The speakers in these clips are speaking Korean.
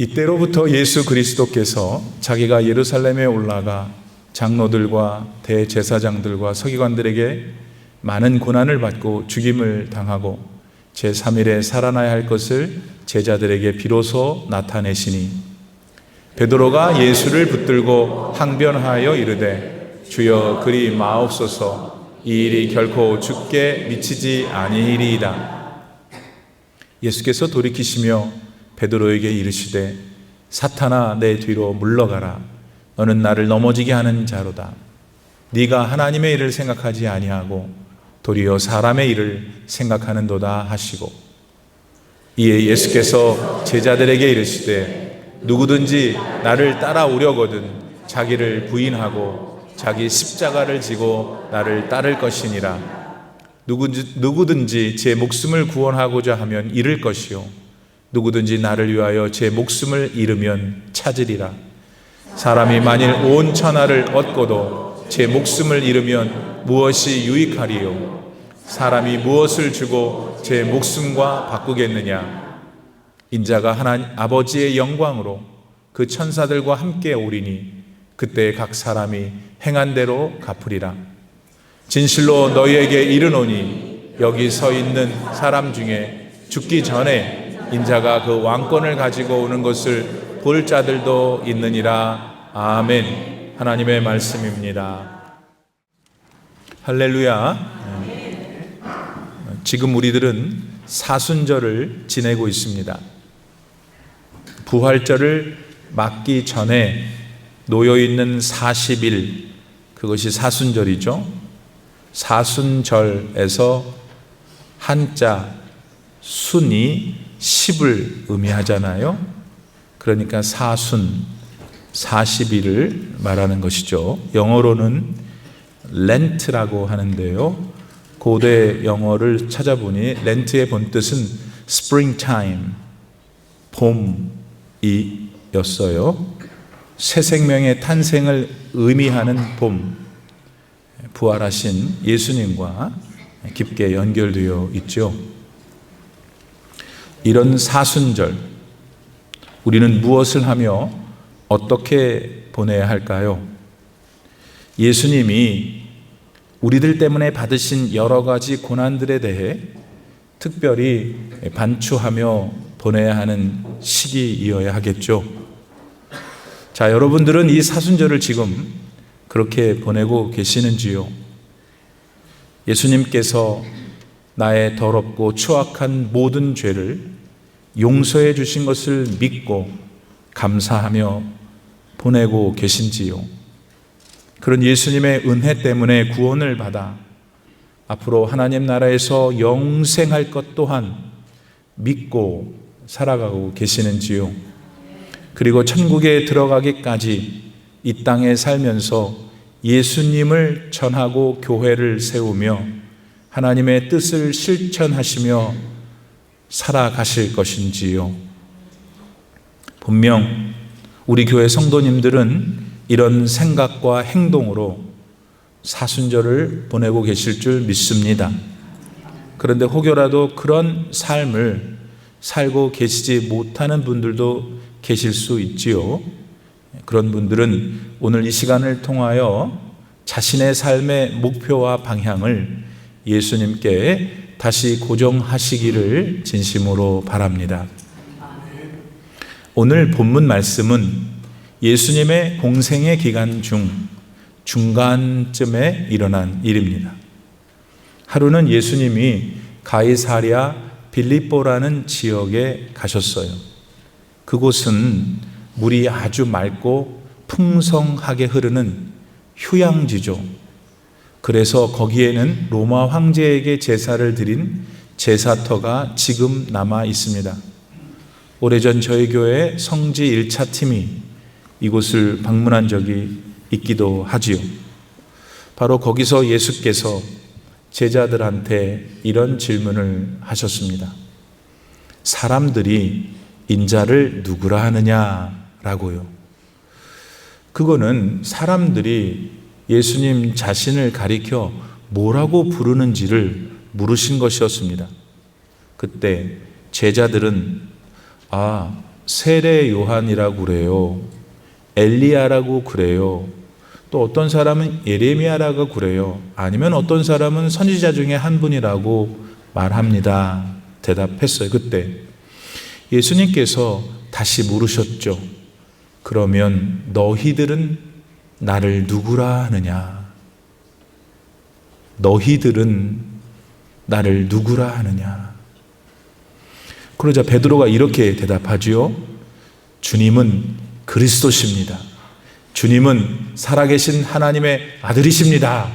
이때로부터 예수 그리스도께서 자기가 예루살렘에 올라가 장로들과 대제사장들과 서기관들에게 많은 고난을 받고 죽임을 당하고 제3일에 살아나야 할 것을 제자들에게 비로소 나타내시니 베드로가 예수를 붙들고 항변하여 이르되 주여 그리 마옵소서 이 일이 결코 주께 미치지 아니리이다. 예수께서 돌이키시며 베드로에게 이르시되 사탄아 내 뒤로 물러가라. 너는 나를 넘어지게 하는 자로다. 네가 하나님의 일을 생각하지 아니하고 도리어 사람의 일을 생각하는도다 하시고 이에 예수께서 제자들에게 이르시되 누구든지 나를 따라오려거든 자기를 부인하고 자기 십자가를 지고 나를 따를 것이니라. 누구든지 제 목숨을 구원하고자 하면 잃을 것이요 누구든지 나를 위하여 제 목숨을 잃으면 찾으리라. 사람이 만일 온 천하를 얻고도 제 목숨을 잃으면 무엇이 유익하리요? 사람이 무엇을 주고 제 목숨과 바꾸겠느냐? 인자가 하나님 아버지의 영광으로 그 천사들과 함께 오리니 그때 각 사람이 행한 대로 갚으리라. 진실로 너희에게 이르노니 여기 서 있는 사람 중에 죽기 전에 인자가 그 왕권을 가지고 오는 것을 볼 자들도 있느니라. 아멘. 하나님의 말씀입니다. 할렐루야. 지금 우리들은 사순절을 지내고 있습니다. 부활절을 맞기 전에 놓여있는 40일, 그것이 사순절이죠. 사순절에서 한자 순이 10을 의미하잖아요. 그러니까 사순, 40일을 말하는 것이죠. 영어로는 렌트라고 하는데요. 고대 영어를 찾아보니 렌트의 본뜻은 springtime, 봄이었어요. 새 생명의 탄생을 의미하는 봄, 부활하신 예수님과 깊게 연결되어 있죠. 이런 사순절, 우리는 무엇을 하며 어떻게 보내야 할까요? 예수님이 우리들 때문에 받으신 여러 가지 고난들에 대해 특별히 반추하며 보내야 하는 시기이어야 하겠죠. 자, 여러분들은 이 사순절을 지금 그렇게 보내고 계시는지요? 예수님께서 나의 더럽고 추악한 모든 죄를 용서해 주신 것을 믿고 감사하며 보내고 계신지요? 그런 예수님의 은혜 때문에 구원을 받아 앞으로 하나님 나라에서 영생할 것 또한 믿고 살아가고 계시는지요? 그리고 천국에 들어가기까지 이 땅에 살면서 예수님을 전하고 교회를 세우며 하나님의 뜻을 실천하시며 살아가실 것인지요? 분명 우리 교회 성도님들은 이런 생각과 행동으로 사순절을 보내고 계실 줄 믿습니다. 그런데 혹여라도 그런 삶을 살고 계시지 못하는 분들도 계실 수 있지요. 그런 분들은 오늘 이 시간을 통하여 자신의 삶의 목표와 방향을 예수님께 다시 고정하시기를 진심으로 바랍니다. 오늘 본문 말씀은 예수님의 공생의 기간 중 중간쯤에 일어난 일입니다. 하루는 예수님이 가이사랴 빌립보라는 지역에 가셨어요. 그곳은 물이 아주 맑고 풍성하게 흐르는 휴양지죠. 그래서 거기에는 로마 황제에게 제사를 드린 제사터가 지금 남아 있습니다. 오래전 저희 교회 성지 1차 팀이 이곳을 방문한 적이 있기도 하지요. 바로 거기서 예수께서 제자들한테 이런 질문을 하셨습니다. 사람들이 인자를 누구라 하느냐라고요. 그거는 사람들이 예수님 자신을 가리켜 뭐라고 부르는지를 물으신 것이었습니다. 그때 제자들은 세례 요한이라고 그래요. 엘리야라고 그래요. 또 어떤 사람은 예레미야라고 그래요. 아니면 어떤 사람은 선지자 중에 한 분이라고 말합니다. 대답했어요. 그때 예수님께서 다시 물으셨죠. 그러면 너희들은 나를 누구라 하느냐? 너희들은 나를 누구라 하느냐? 그러자 베드로가 이렇게 대답하지요. 주님은 그리스도십니다. 주님은 살아계신 하나님의 아들이십니다.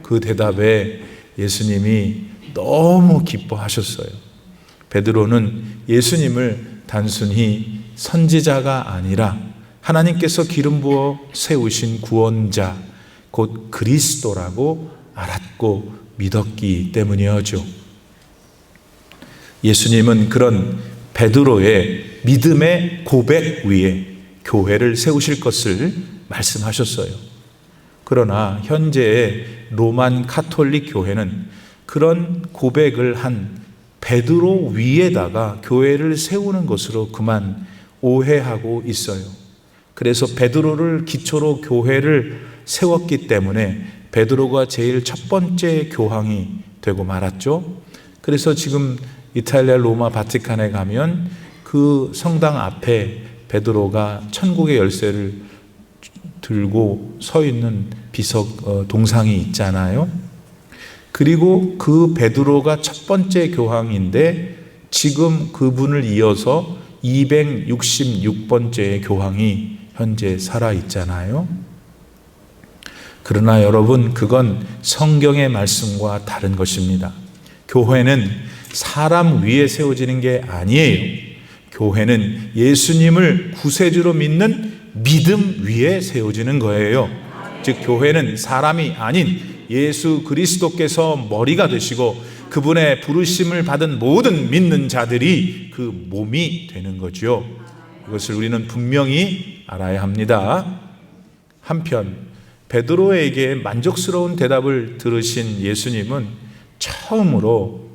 그 대답에 예수님이 너무 기뻐하셨어요. 베드로는 예수님을 단순히 선지자가 아니라 하나님께서 기름 부어 세우신 구원자, 곧 그리스도라고 알았고 믿었기 때문이었죠. 예수님은 그런 베드로의 믿음의 고백 위에 교회를 세우실 것을 말씀하셨어요. 그러나 현재의 로만 카톨릭 교회는 그런 고백을 한 베드로 위에다가 교회를 세우는 것으로 그만 오해하고 있어요. 그래서 베드로를 기초로 교회를 세웠기 때문에 베드로가 제일 첫 번째 교황이 되고 말았죠. 그래서 지금 이탈리아 로마 바티칸에 가면 그 성당 앞에 베드로가 천국의 열쇠를 들고 서 있는 비석 동상이 있잖아요. 그리고 그 베드로가 첫 번째 교황인데 지금 그분을 이어서 266번째 교황이 현재 살아 있잖아요. 그러나 여러분, 그건 성경의 말씀과 다른 것입니다. 교회는 사람 위에 세워지는 게 아니에요. 교회는 예수님을 구세주로 믿는 믿음 위에 세워지는 거예요. 즉 교회는 사람이 아닌 예수 그리스도께서 머리가 되시고 그분의 부르심을 받은 모든 믿는 자들이 그 몸이 되는 거죠. 이것을 우리는 분명히 알아야 합니다. 한편 베드로에게 만족스러운 대답을 들으신 예수님은 처음으로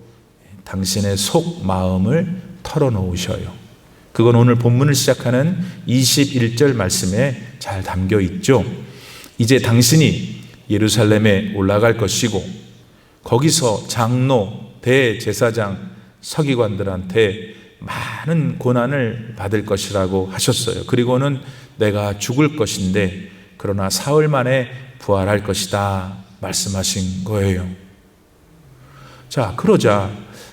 당신의 속 마음을 털어놓으셔요. 그건 오늘 본문을 시작하는 21절 말씀에 잘 담겨 있죠. 이제 당신이 예루살렘에 올라갈 것이고 거기서 장로, 대제사장, 서기관들한테 많은 고난을 받을 것이라고 하셨어요. 그리고는 내가 죽을 것인데 그러나 사흘 만에 부활할 것이다 말씀하신 거예요. 자, 그러자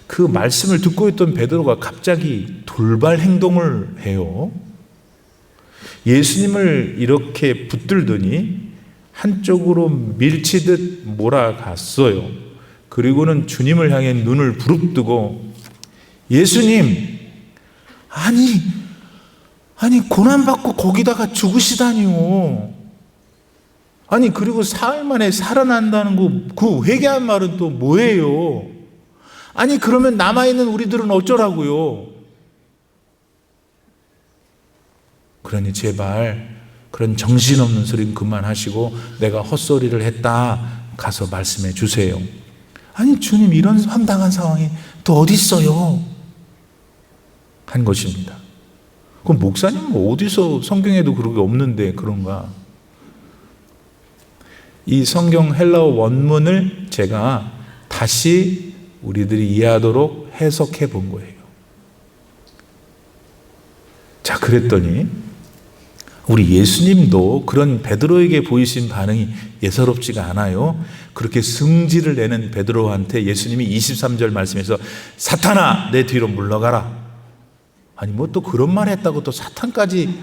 그 말씀을 듣고 있던 베드로가 갑자기 돌발 행동을 해요. 예수님을 이렇게 붙들더니 한쪽으로 밀치듯 몰아갔어요. 그리고는 주님을 향해 눈을 부릅뜨고 예수님, 아니 고난받고 거기다가 죽으시다니요. 아니 그리고 사흘 만에 살아난다는 그 회개한 말은 또 뭐예요? 아니 그러면 남아있는 우리들은 어쩌라고요? 그러니 제발 그런 정신없는 소리는 그만하시고 내가 헛소리를 했다 가서 말씀해 주세요. 아니 주님, 이런 황당한 상황이 또 어디 있어요? 한 것입니다. 그럼 목사님 어디서 성경에도 그런 게 없는데 그런가? 이 성경 헬라어 원문을 제가 다시 우리들이 이해하도록 해석해 본 거예요. 자, 그랬더니 우리 예수님도 그런 베드로에게 보이신 반응이 예사롭지가 않아요. 그렇게 승질을 내는 베드로한테 예수님이 23절 말씀에서 사탄아 내 뒤로 물러가라. 아니 뭐 또 그런 말 했다고 또 사탄까지.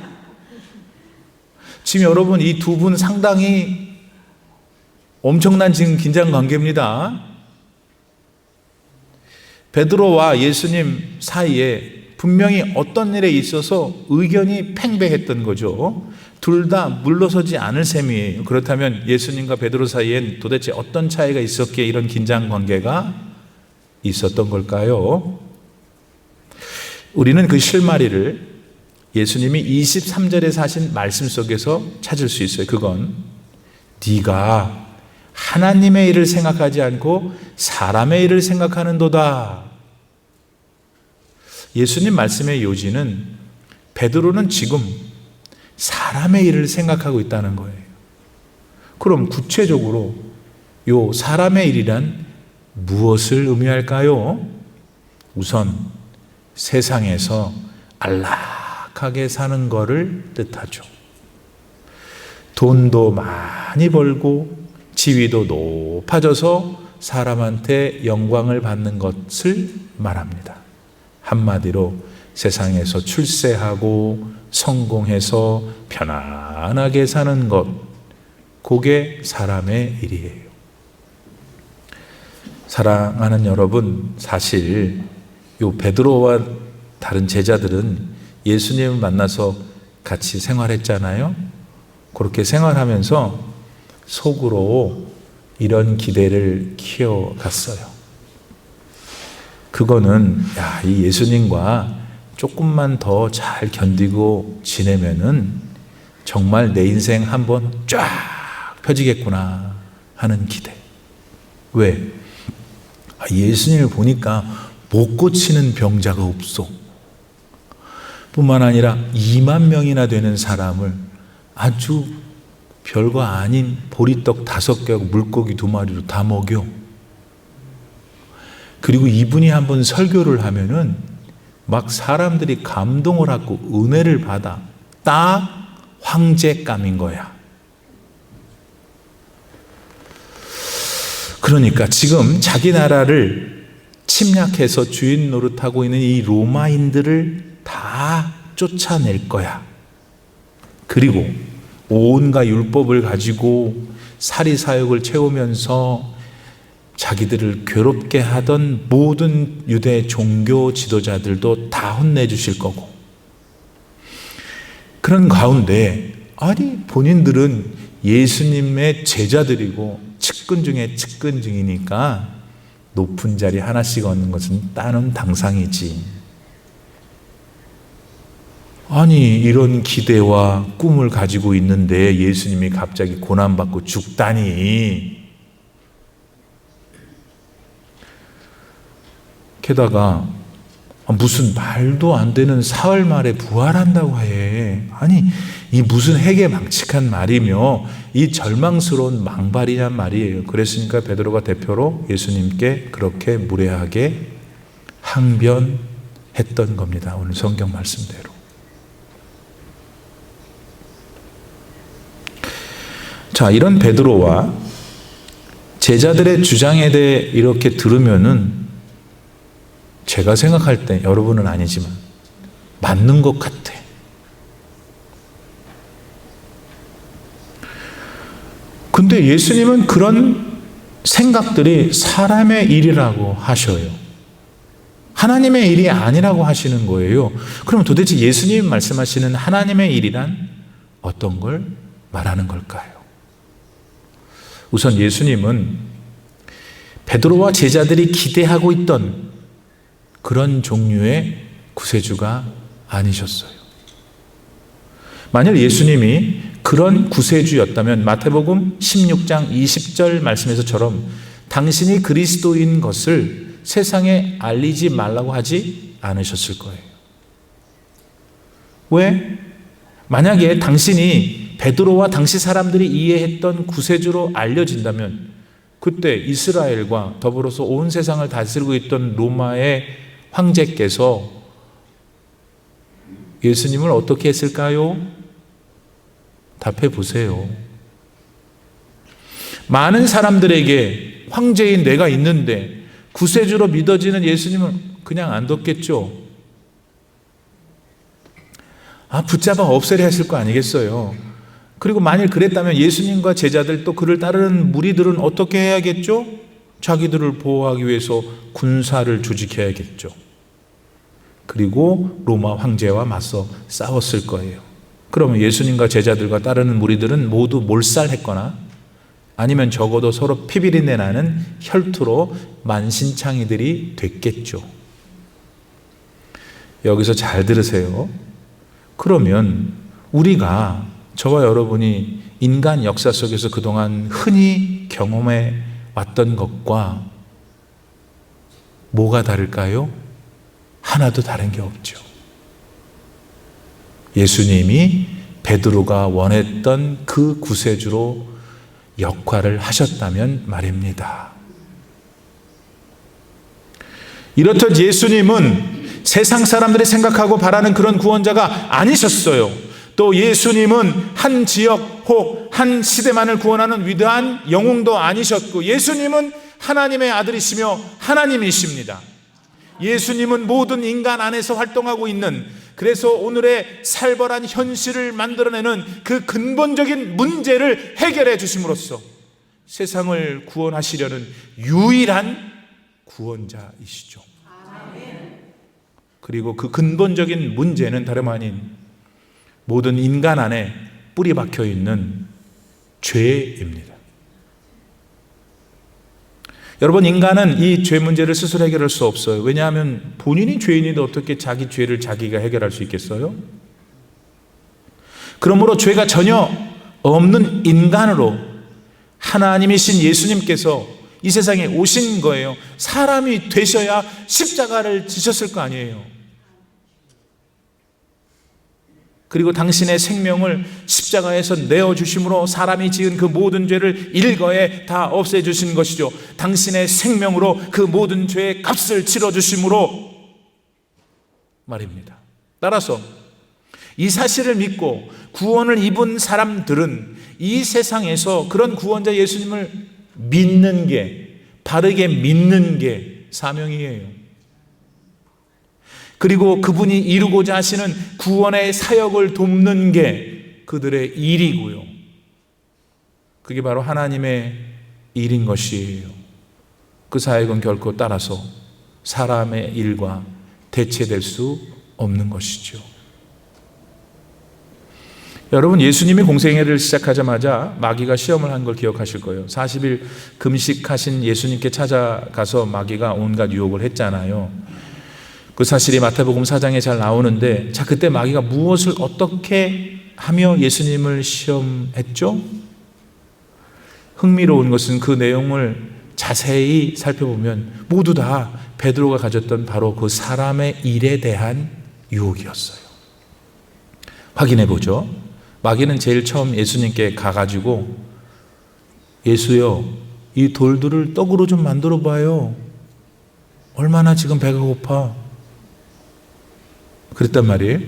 지금 여러분 이 두 분 상당히 엄청난 지금 긴장 관계입니다. 베드로와 예수님 사이에 분명히 어떤 일에 있어서 의견이 팽배했던 거죠. 둘 다 물러서지 않을 셈이에요. 그렇다면 예수님과 베드로 사이엔 도대체 어떤 차이가 있었기에 이런 긴장 관계가 있었던 걸까요? 우리는 그 실마리를 예수님이 23절에 하신 말씀 속에서 찾을 수 있어요. 그건 네가 하나님의 일을 생각하지 않고 사람의 일을 생각하는도다. 예수님 말씀의 요지는 베드로는 지금 사람의 일을 생각하고 있다는 거예요. 그럼 구체적으로 요 사람의 일이란 무엇을 의미할까요? 우선 세상에서 안락하게 사는 것을 뜻하죠. 돈도 많이 벌고 지위도 높아져서 사람한테 영광을 받는 것을 말합니다. 한마디로 세상에서 출세하고 성공해서 편안하게 사는 것, 그게 사람의 일이에요. 사랑하는 여러분, 사실 요 베드로와 다른 제자들은 예수님을 만나서 같이 생활했잖아요. 그렇게 생활하면서 속으로 이런 기대를 키워갔어요. 그거는 이 예수님과 조금만 더 잘 견디고 지내면은 정말 내 인생 한번 쫙 펴지겠구나 하는 기대. 왜? 예수님을 보니까 못 고치는 병자가 없어. 뿐만 아니라 2만 명이나 되는 사람을 아주 별거 아닌 보리떡 5개하고 물고기 2마리로 다 먹여. 그리고 이분이 한번 설교를 하면은 막 사람들이 감동을 하고 은혜를 받아. 딱 황제감인 거야. 그러니까 지금 자기 나라를 침략해서 주인 노릇하고 있는 이 로마인들을 다 쫓아낼 거야. 그리고 온갖 율법을 가지고 사리사욕을 채우면서 자기들을 괴롭게 하던 모든 유대 종교 지도자들도 다 혼내주실 거고, 그런 가운데 본인들은 예수님의 제자들이고 측근 중에 측근중이니까 높은 자리 하나씩 얻는 것은 따는 당상이지. 이런 기대와 꿈을 가지고 있는데 예수님이 갑자기 고난받고 죽다니. 게다가 무슨 말도 안 되는 사흘 만에 부활한다고 해. 이 무슨 해괴망측한 말이며 이 절망스러운 망발이란 말이에요. 그랬으니까 베드로가 대표로 예수님께 그렇게 무례하게 항변했던 겁니다. 오늘 성경 말씀대로. 자, 이런 베드로와 제자들의 주장에 대해 이렇게 들으면은 제가 생각할 때, 여러분은 아니지만 맞는 것 같아. 근데 예수님은 그런 생각들이 사람의 일이라고 하셔요. 하나님의 일이 아니라고 하시는 거예요. 그럼 도대체 예수님이 말씀하시는 하나님의 일이란 어떤 걸 말하는 걸까요? 우선 예수님은 베드로와 제자들이 기대하고 있던 그런 종류의 구세주가 아니셨어요. 만약 예수님이 그런 구세주였다면 마태복음 16장 20절 말씀에서처럼 당신이 그리스도인 것을 세상에 알리지 말라고 하지 않으셨을 거예요. 왜? 만약에 당신이 베드로와 당시 사람들이 이해했던 구세주로 알려진다면 그때 이스라엘과 더불어서 온 세상을 다스리고 있던 로마의 황제께서 예수님을 어떻게 했을까요? 답해 보세요. 많은 사람들에게 황제인 내가 있는데 구세주로 믿어지는 예수님은 그냥 안 뒀겠죠. 붙잡아 없애려 했을 거 아니겠어요. 그리고 만일 그랬다면 예수님과 제자들 또 그를 따르는 무리들은 어떻게 해야겠죠? 자기들을 보호하기 위해서 군사를 조직해야겠죠. 그리고 로마 황제와 맞서 싸웠을 거예요. 그러면 예수님과 제자들과 따르는 무리들은 모두 몰살했거나 아니면 적어도 서로 피비린내 나는 혈투로 만신창이들이 됐겠죠. 여기서 잘 들으세요. 그러면 우리가, 저와 여러분이 인간 역사 속에서 그동안 흔히 경험해 왔던 것과 뭐가 다를까요? 하나도 다른 게 없죠. 예수님이 베드로가 원했던 그 구세주로 역할을 하셨다면 말입니다. 이렇듯 예수님은 세상 사람들이 생각하고 바라는 그런 구원자가 아니셨어요. 또 예수님은 한 지역 혹 한 시대만을 구원하는 위대한 영웅도 아니셨고, 예수님은 하나님의 아들이시며 하나님이십니다. 예수님은 모든 인간 안에서 활동하고 있는, 그래서 오늘의 살벌한 현실을 만들어내는 그 근본적인 문제를 해결해 주심으로써 세상을 구원하시려는 유일한 구원자이시죠. 그리고 그 근본적인 문제는 다름 아닌 모든 인간 안에 뿌리 박혀 있는 죄입니다. 여러분, 인간은 이 죄 문제를 스스로 해결할 수 없어요. 왜냐하면 본인이 죄인인데 어떻게 자기 죄를 자기가 해결할 수 있겠어요? 그러므로 죄가 전혀 없는 인간으로 하나님이신 예수님께서 이 세상에 오신 거예요. 사람이 되셔야 십자가를 지셨을 거 아니에요. 그리고 당신의 생명을 십자가에서 내어주심으로 사람이 지은 그 모든 죄를 일거에 다 없애주신 것이죠. 당신의 생명으로 그 모든 죄의 값을 치러주심으로 말입니다. 따라서 이 사실을 믿고 구원을 입은 사람들은 이 세상에서 그런 구원자 예수님을 믿는 게, 바르게 믿는 게 사명이에요. 그리고 그분이 이루고자 하시는 구원의 사역을 돕는 게 그들의 일이고요. 그게 바로 하나님의 일인 것이에요. 그 사역은 결코 따라서 사람의 일과 대체될 수 없는 것이죠. 여러분, 예수님이 공생애를 시작하자마자 마귀가 시험을 한 걸 기억하실 거예요. 40일 금식하신 예수님께 찾아가서 마귀가 온갖 유혹을 했잖아요. 그 사실이 마태복음 4장에 잘 나오는데, 자, 그때 마귀가 무엇을 어떻게 하며 예수님을 시험했죠? 흥미로운 것은 그 내용을 자세히 살펴보면 모두 다 베드로가 가졌던 바로 그 사람의 일에 대한 유혹이었어요. 확인해 보죠. 마귀는 제일 처음 예수님께 가가지고, 예수요, 이 돌들을 떡으로 좀 만들어 봐요. 얼마나 지금 배가 고파. 그랬단 말이에요.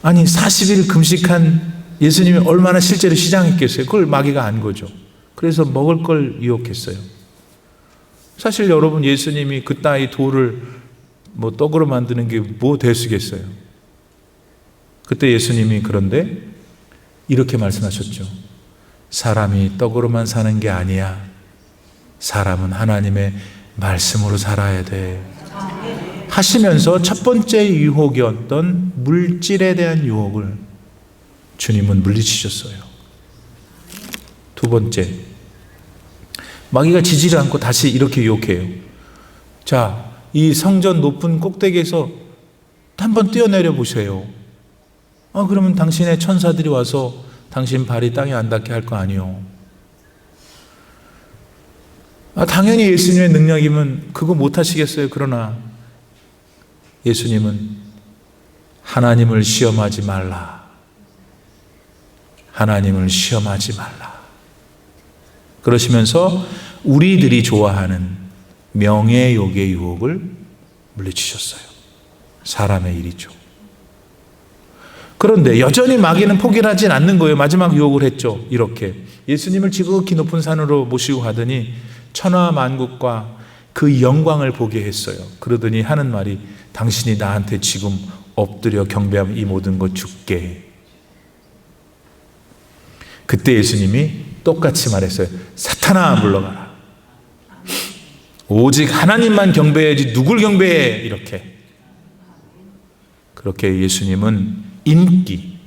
아니, 40일 금식한 예수님이 얼마나 실제로 시장했겠어요. 그걸 마귀가 안 거죠. 그래서 먹을 걸 유혹했어요. 사실 여러분, 예수님이 그따위 돌을 떡으로 만드는 게 뭐 되시겠어요? 그때 예수님이 그런데 이렇게 말씀하셨죠. 사람이 떡으로만 사는 게 아니야. 사람은 하나님의 말씀으로 살아야 돼. 하시면서 첫 번째 유혹이었던 물질에 대한 유혹을 주님은 물리치셨어요. 두 번째, 마귀가 지지를 않고 다시 이렇게 유혹해요. 자, 이 성전 높은 꼭대기에서 한번 뛰어내려 보세요. 그러면 당신의 천사들이 와서 당신 발이 땅에 안 닿게 할 거 아니요. 당연히 예수님의 능력이면 그거 못 하시겠어요. 그러나 예수님은 하나님을 시험하지 말라. 하나님을 시험하지 말라. 그러시면서 우리들이 좋아하는 명예욕의 유혹을 물리치셨어요. 사람의 일이죠. 그런데 여전히 마귀는 포기를 하진 않는 거예요. 마지막 유혹을 했죠. 이렇게 예수님을 지극히 높은 산으로 모시고 가더니 천하만국과 그 영광을 보게 했어요. 그러더니 하는 말이, 당신이 나한테 지금 엎드려 경배하면 이 모든 것 줄게. 그때 예수님이 똑같이 말했어요. 사탄아, 물러가라. 오직 하나님만 경배해야지 누굴 경배해. 이렇게. 그렇게 예수님은 인기,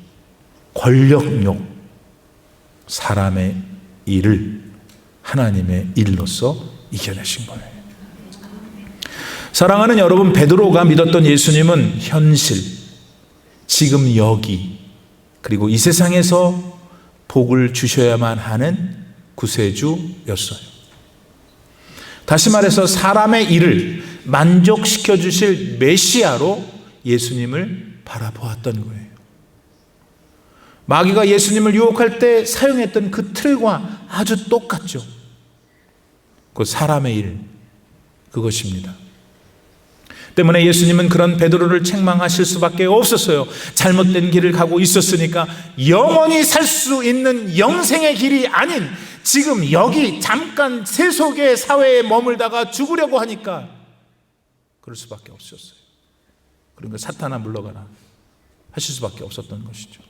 권력욕, 사람의 일을 하나님의 일로서 이겨내신 거예요. 사랑하는 여러분, 베드로가 믿었던 예수님은 현실, 지금 여기, 그리고 이 세상에서 복을 주셔야만 하는 구세주였어요. 다시 말해서 사람의 일을 만족시켜 주실 메시아로 예수님을 바라보았던 거예요. 마귀가 예수님을 유혹할 때 사용했던 그 틀과 아주 똑같죠. 그 사람의 일, 그것입니다. 때문에 예수님은 그런 베드로를 책망하실 수밖에 없었어요. 잘못된 길을 가고 있었으니까 영원히 살 수 있는 영생의 길이 아닌 지금 여기 잠깐 세속의 사회에 머물다가 죽으려고 하니까 그럴 수밖에 없었어요. 그러니까 사탄아 물러가라 하실 수밖에 없었던 것이죠.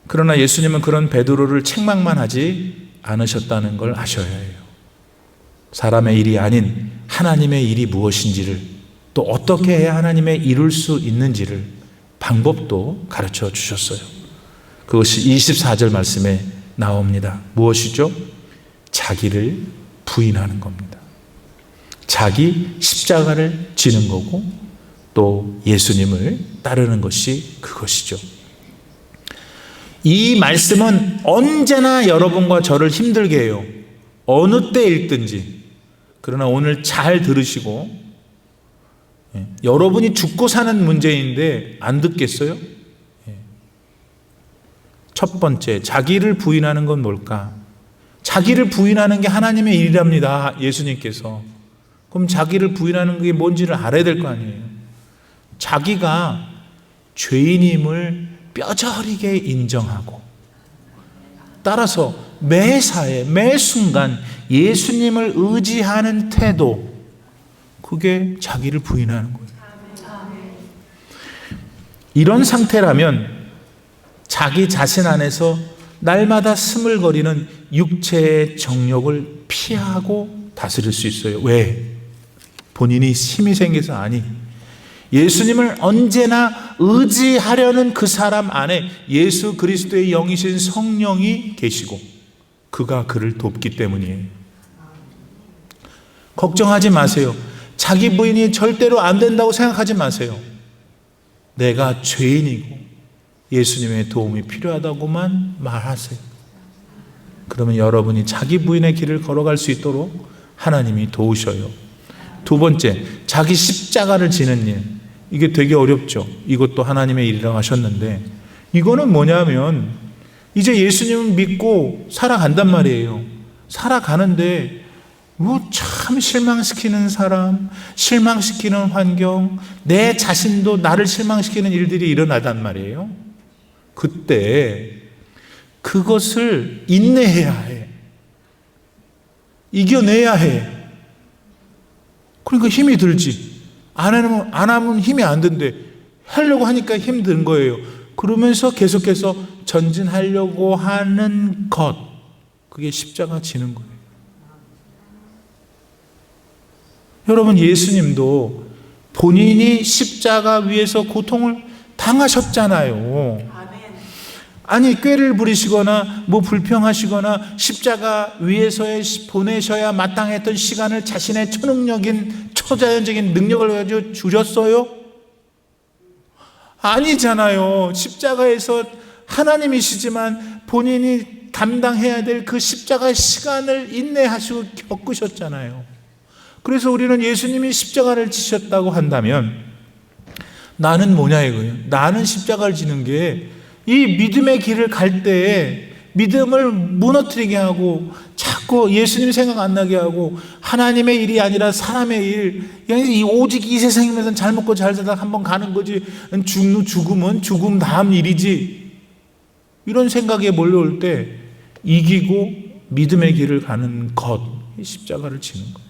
그러나 예수님은 그런 베드로를 책망만 하지 않으셨다는 걸 아셔야 해요. 사람의 일이 아닌 하나님의 일이 무엇인지를, 또 어떻게 해야 하나님의 이룰 수 있는지를 방법도 가르쳐 주셨어요. 그것이 24절 말씀에 나옵니다. 무엇이죠? 자기를 부인하는 겁니다. 자기 십자가를 지는 거고 또 예수님을 따르는 것이 그것이죠. 이 말씀은 언제나 여러분과 저를 힘들게 해요. 어느 때 읽든지. 그러나 오늘 잘 들으시고, 여러분이 죽고 사는 문제인데 안 듣겠어요? 첫 번째, 자기를 부인하는 건 뭘까? 자기를 부인하는 게 하나님의 일이랍니다. 예수님께서. 그럼 자기를 부인하는 게 뭔지를 알아야 될 거 아니에요. 자기가 죄인임을 뼈저리게 인정하고, 따라서 매사에 매 순간 예수님을 의지하는 태도, 그게 자기를 부인하는 거예요. 이런 상태라면 자기 자신 안에서 날마다 스물거리는 육체의 정욕을 피하고 다스릴 수 있어요. 왜? 본인이 힘이 생겨서 아니, 예수님을 언제나 의지하려는 그 사람 안에 예수 그리스도의 영이신 성령이 계시고 그가 그를 돕기 때문이에요. 걱정하지 마세요. 자기 부인이 절대로 안 된다고 생각하지 마세요. 내가 죄인이고 예수님의 도움이 필요하다고만 말하세요. 그러면 여러분이 자기 부인의 길을 걸어갈 수 있도록 하나님이 도우셔요. 두 번째, 자기 십자가를 지는 일. 이게 되게 어렵죠. 이것도 하나님의 일이라고 하셨는데, 이거는 뭐냐면 이제 예수님을 믿고 살아간단 말이에요. 살아가는데 참 실망시키는 사람, 실망시키는 환경, 내 자신도 나를 실망시키는 일들이 일어나단 말이에요. 그때 그것을 인내해야 해. 이겨내야 해. 그러니까 힘이 들지. 안 하면 힘이 안 든대. 하려고 하니까 힘든 거예요. 그러면서 계속해서 전진하려고 하는 것, 그게 십자가 지는 거예요. 여러분, 예수님도 본인이 십자가 위에서 고통을 당하셨잖아요. 아니, 꾀를 부리시거나 불평하시거나 십자가 위에서의 보내셔야 마땅했던 시간을 자신의 초능력인 초자연적인 능력을 가지고 줄였어요? 아니잖아요. 십자가에서 하나님이시지만 본인이 담당해야 될 그 십자가의 시간을 인내하시고 겪으셨잖아요. 그래서 우리는 예수님이 십자가를 지셨다고 한다면 나는 뭐냐 이거예요. 나는 십자가를 지는 게 이 믿음의 길을 갈 때에 믿음을 무너뜨리게 하고 자꾸 예수님 생각 안 나게 하고 하나님의 일이 아니라 사람의 일, 오직 이 세상이면서 잘 먹고 잘 살다 한번 가는 거지, 죽음은 죽음 다음 일이지, 이런 생각에 몰려올 때 이기고 믿음의 길을 가는 것, 이 십자가를 지는 거예요.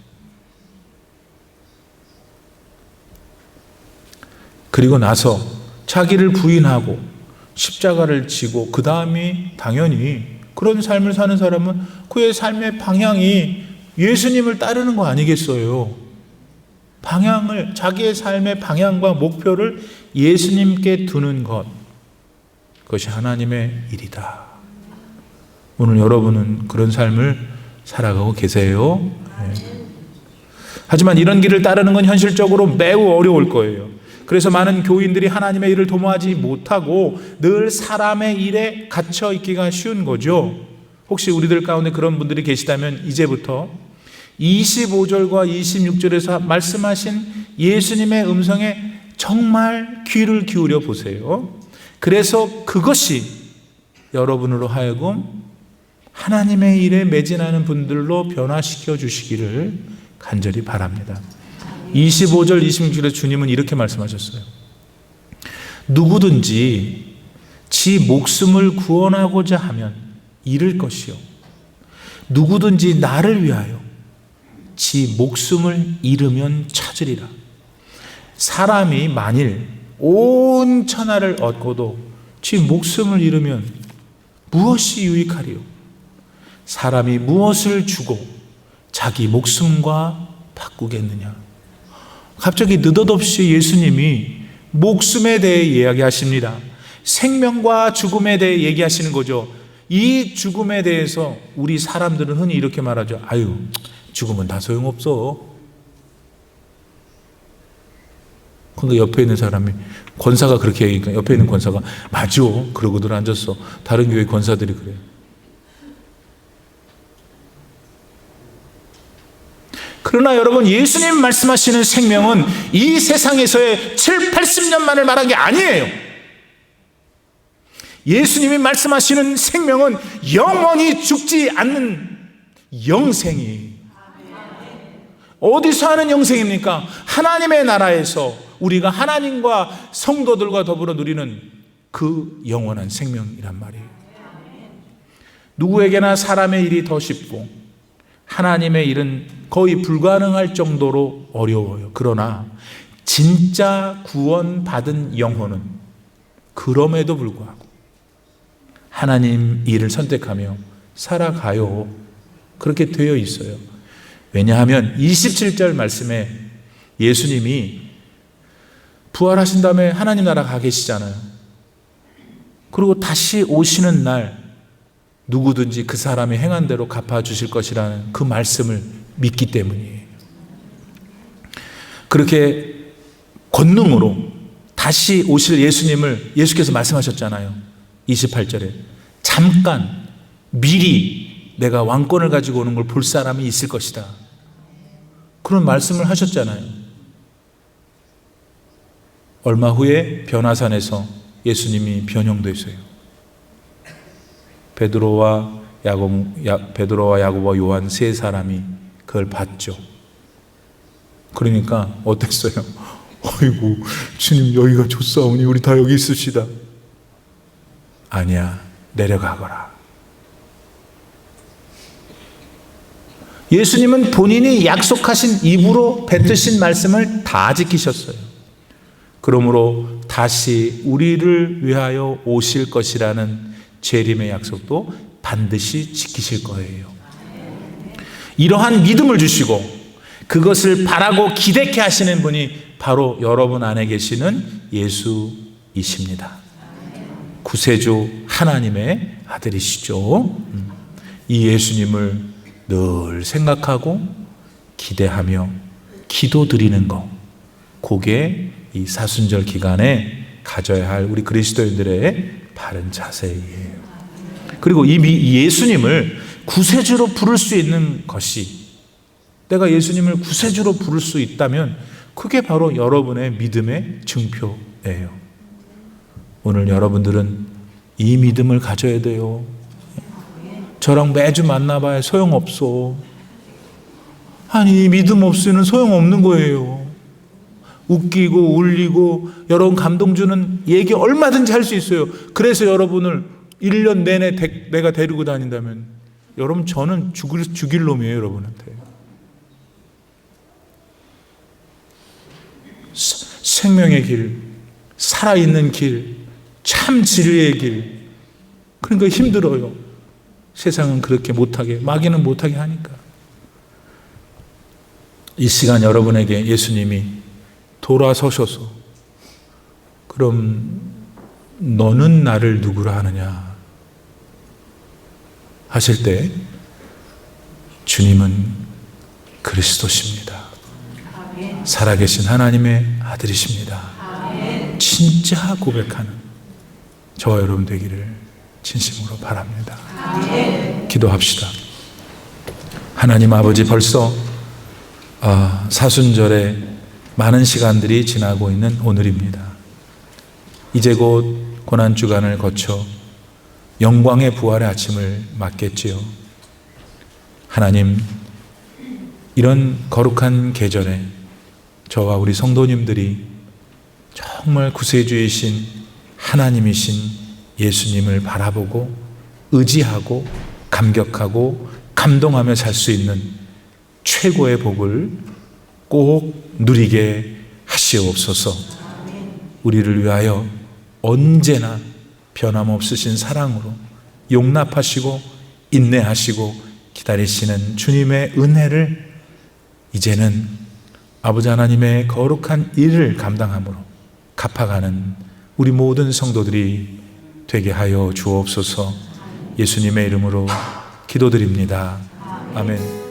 그리고 나서 자기를 부인하고 십자가를 지고 그 다음이 당연히 그런 삶을 사는 사람은 그의 삶의 방향이 예수님을 따르는 거 아니겠어요? 방향을, 자기의 삶의 방향과 목표를 예수님께 두는 것, 그것이 하나님의 일이다. 오늘 여러분은 그런 삶을 살아가고 계세요? 네. 하지만 이런 길을 따르는 건 현실적으로 매우 어려울 거예요. 그래서 많은 교인들이 하나님의 일을 도모하지 못하고 늘 사람의 일에 갇혀 있기가 쉬운 거죠. 혹시 우리들 가운데 그런 분들이 계시다면 이제부터 25절과 26절에서 말씀하신 예수님의 음성에 정말 귀를 기울여 보세요. 그래서 그것이 여러분으로 하여금 하나님의 일에 매진하는 분들로 변화시켜 주시기를 간절히 바랍니다. 25절 26절에 주님은 이렇게 말씀하셨어요. 누구든지 지 목숨을 구원하고자 하면 잃을 것이요, 누구든지 나를 위하여 지 목숨을 잃으면 찾으리라. 사람이 만일 온 천하를 얻고도 지 목숨을 잃으면 무엇이 유익하리요? 사람이 무엇을 주고 자기 목숨과 바꾸겠느냐? 갑자기 느닷없이 예수님이 목숨에 대해 이야기하십니다. 생명과 죽음에 대해 얘기하시는 거죠. 이 죽음에 대해서 우리 사람들은 흔히 이렇게 말하죠. 아유, 죽으면 다 소용없어. 근데 옆에 있는 사람이, 권사가 그렇게 얘기하니까 옆에 있는 권사가 맞아, 그러고들 앉았어. 다른 교회 권사들이 그래요. 그러나 여러분, 예수님 말씀하시는 생명은 이 세상에서의 7, 80년만을 말한 게 아니에요. 예수님이 말씀하시는 생명은 영원히 죽지 않는 영생이. 어디서 하는 영생입니까? 하나님의 나라에서 우리가 하나님과 성도들과 더불어 누리는 그 영원한 생명이란 말이에요. 누구에게나 사람의 일이 더 쉽고 하나님의 일은 거의 불가능할 정도로 어려워요. 그러나 진짜 구원받은 영혼은 그럼에도 불구하고 하나님 일을 선택하며 살아가요. 그렇게 되어 있어요. 왜냐하면 27절 말씀에 예수님이 부활하신 다음에 하나님 나라 가 계시잖아요. 그리고 다시 오시는 날 누구든지 그 사람이 행한 대로 갚아주실 것이라는 그 말씀을 믿기 때문이에요. 그렇게 권능으로 다시 오실 예수님을 예수께서 말씀하셨잖아요. 28절에 잠깐 미리 내가 왕권을 가지고 오는 걸 볼 사람이 있을 것이다. 그런 말씀을 하셨잖아요. 얼마 후에 변화산에서 예수님이 변형되세요. 베드로와 야고보와 요한 세 사람이 그걸 봤죠. 그러니까 어땠어요? 아이고, 주님 여기가 좋사오니 우리 다 여기 있읍시다. 아니야, 내려가거라. 예수님은 본인이 약속하신 입으로 뱉으신 말씀을 다 지키셨어요. 그러므로 다시 우리를 위하여 오실 것이라는 재림의 약속도 반드시 지키실 거예요. 이러한 믿음을 주시고 그것을 바라고 기대케 하시는 분이 바로 여러분 안에 계시는 예수이십니다. 구세주 하나님의 아들이시죠. 이 예수님을 늘 생각하고 기대하며 기도드리는 것, 그게 이 사순절 기간에 가져야 할 우리 그리스도인들의 바른 자세예요. 그리고 이 예수님을 구세주로 부를 수 있는 것이, 내가 예수님을 구세주로 부를 수 있다면 그게 바로 여러분의 믿음의 증표예요. 오늘 여러분들은 이 믿음을 가져야 돼요. 저랑 매주 만나봐야 소용없어. 아니, 믿음 없이는 소용없는 거예요. 웃기고 울리고 여러분 감동 주는 얘기 얼마든지 할 수 있어요. 그래서 여러분을 1년 내내 내가 데리고 다닌다면 여러분, 저는 죽일 놈이에요. 여러분한테. 생명의 길, 살아있는 길, 참 진리의 길. 그러니까 힘들어요. 세상은 그렇게 못하게, 마귀는 못하게 하니까. 이 시간 여러분에게 예수님이 돌아서셔서 그럼 너는 나를 누구라 하느냐 하실 때 주님은 그리스도십니다. 살아계신 하나님의 아들이십니다. 진짜 고백하는 저와 여러분 되기를 진심으로 바랍니다. 기도합시다. 하나님 아버지, 벌써 사순절에 많은 시간들이 지나고 있는 오늘입니다. 이제 곧 고난주간을 거쳐 영광의 부활의 아침을 맞겠지요. 하나님, 이런 거룩한 계절에 저와 우리 성도님들이 정말 구세주이신 하나님이신 예수님을 바라보고 의지하고 감격하고 감동하며 살 수 있는 최고의 복을 꼭 누리게 하시옵소서. 우리를 위하여 언제나 변함없으신 사랑으로 용납하시고 인내하시고 기다리시는 주님의 은혜를 이제는 아버지 하나님의 거룩한 일을 감당함으로 갚아가는 우리 모든 성도들이 되게 하여 주옵소서. 예수님의 이름으로 기도드립니다. 아멘.